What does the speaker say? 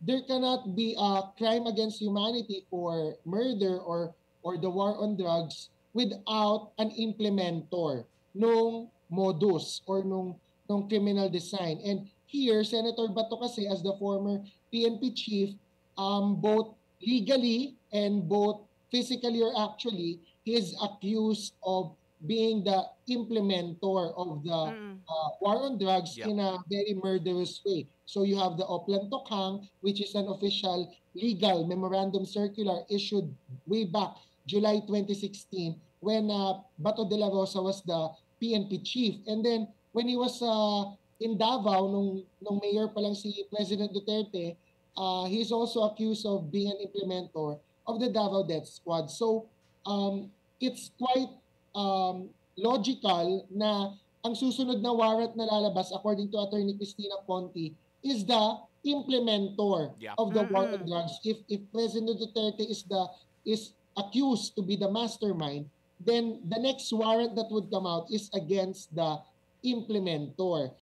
there cannot be a crime against humanity for murder or the war on drugs without an implementor nung modus or nung criminal design. And here, Senator Bato kasi as the former PNP chief, both legally and both physically or actually, he is accused of being the implementor of the Mm. war on drugs Yep. in a very murderous way. So you have the Oplan Tokhang, which is an official legal memorandum circular issued way back July 2016 when Bato de la Rosa was the PNP chief. And then when he was in Davao, nung mayor pa lang si President Duterte, he's also accused of being an implementor of the Davao Death Squad. So it's quite logical na ang susunod na warrant na lalabas according to Attorney Cristina Ponti is the implementor Yeah. of the war on Mm. drugs. If President Duterte is accused to be the mastermind, then the next warrant that would come out is against the implementor.